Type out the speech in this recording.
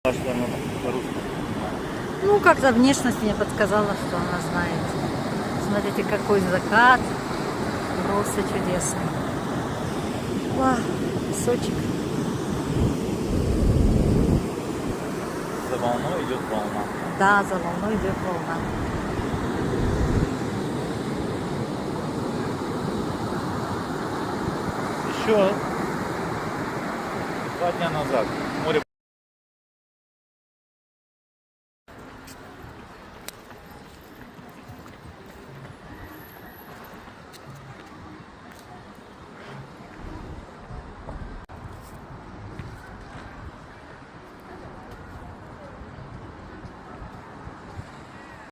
А что она по-русски? Ну, как-то внешность мне подсказала, что она знает. Смотрите, какой закат. Просто чудесный. Вау, песочек. За волной идет волна. Да, за волной идет волна. Еще 2 дня назад